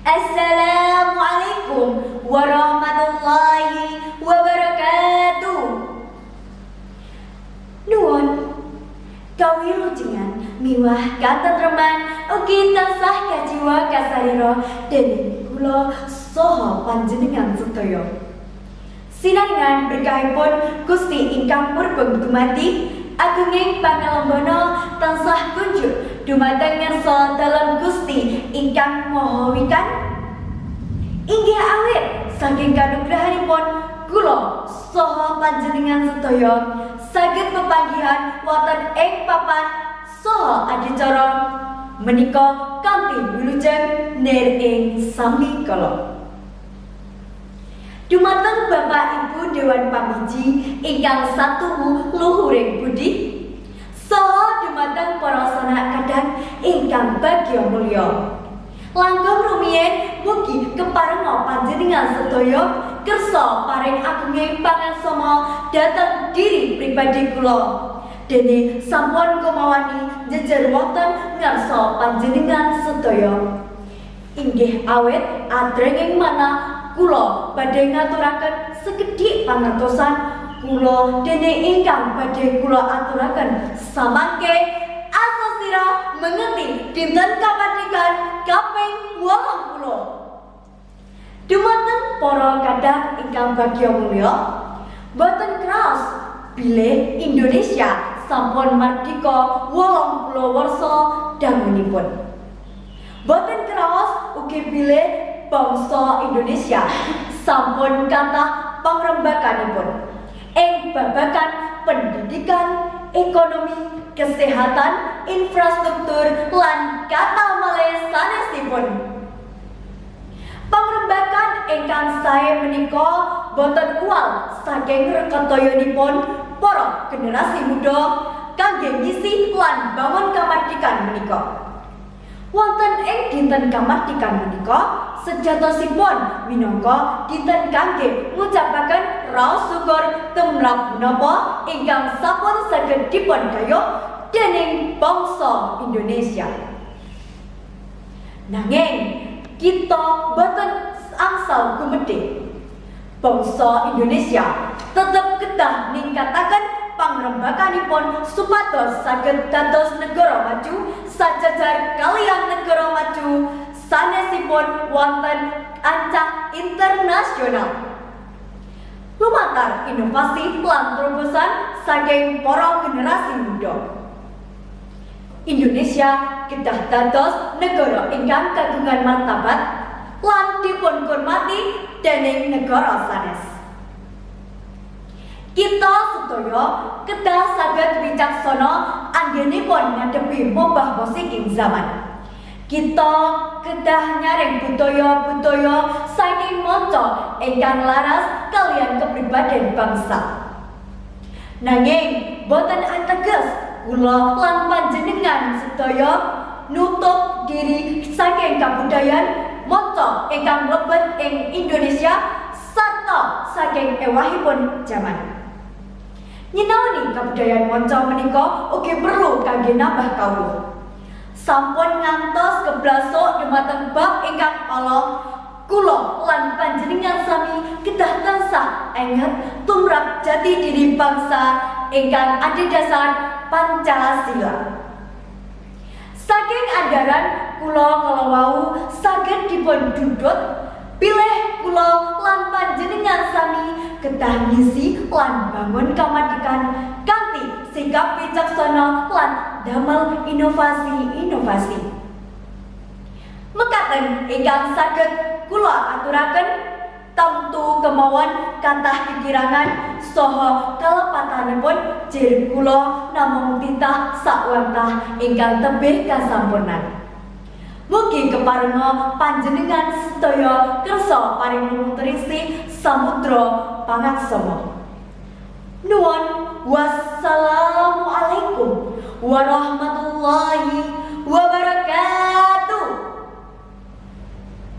Assalamualaikum warahmatullahi wabarakatuh. Nuwun kawilujengan miwah katentreman ugi tansah kajiwa kasarira dening kula saha panjenengan sedaya. Sinargan berkahipun Gusti ingkang murbeng dumadi agunging pangalembana tansah kunjuk dumateng ngarsa dalem Gusti ingkang maha wikan. Inggih awit saking kanugrahanipun kula saha panjenengan sedaya saged pepanggihan wonten ing papan saha adicara menika kanthi wilujeng nir ing sami kala. Dumateng Bapak Ibu Dewan Pamiji ingkang satuwu luhuring budi saha dumateng para sanak kadang ingkang bagya mulya. Langgam rumiyin mugi keparenga panjenengan sedaya kersa paring agunging pangansama dhateng diri pribadi kula. Dene sampun kumawani jejer wonten ngarsa panjenengan sedaya. Inggih awit adrenging manah kula badhe ngaturaken sekedhik pangertosan kula dene ingkang badhe kula aturaken samangke asasira mengerti dinten kamardikan kaping 80. Dumateng para kadang ingkang bagya mulya, boten kraos bilih Indonesia sampun mardika 80 warsa dangunipun. Boten kraos ugi bilih bangsa Indonesia sampun kathah pangrembakanipun ing babagan pendidikan, ekonomi, kesehatan, infrastruktur lan kathah malih sanesipun. Pangrembakan ingkang sae menika boten uwal saking rekatoyanipun para generasi muda kangge ngisi lan bangun kamardikan menika. Wonten ing dinten kamardikan menika sejatosipun minangka dinten kangge ngucapaken raos syukur tumrap menapa ingkang sampun saged dipun gayuh dening bangsa Indonesia. Nanging kita boten angsal gumedhe. Bangsa Indonesia tetep kedah ningkataken pangrembakanipun supados saged dados negara maju sajajar kaliyan negara maju sanesipun wonten ancak internasional. Lumantar inovasi lan terobosan saking para generasi muda, Indonesia kedah dados negara ingkang kagungan martabat lan dipun hormati dening negara sanes. Kita sedaya kedah saged wicaksana anggenipun ngadepi mubah musiking zaman. Kita kedah nyaring budaya-budaya saking manca ingkang laras kaliyan kepribadian bangsa. Nanging boten ateges kula lan panjenengan sedaya nutup diri saking kabudayan manca ingkang mlebet ing Indonesia sarta saking ewahipun zaman. Nyinaoni kabudayan manca menika ugi perlu kangge nambah kawruh. Sampun ngantos keblasok dumateng bab ingkang ala kula lan panjenengan sami kedah tansah enget tumrap jati diri bangsa ingkang adhedhasar Pancasila. Saking andharan kula kalawau saged dipun dudut bilih kula lan panjenengan sami kedah ngisi lan bangun kamardikan kanthi sikap wicaksana lan damel inovasi-inovasi. Mekaten ingkang saged kula aturaken tamtu kemawon kathah kekirangan saha kalepatanipun jir kula namung titah sakwantah ingkang tebih kasampunan. Mugi keparenga panjenengan sedaya kersa paring nutrisih samudra pangaksama. Nuwun wassalamualaikum warahmatullahi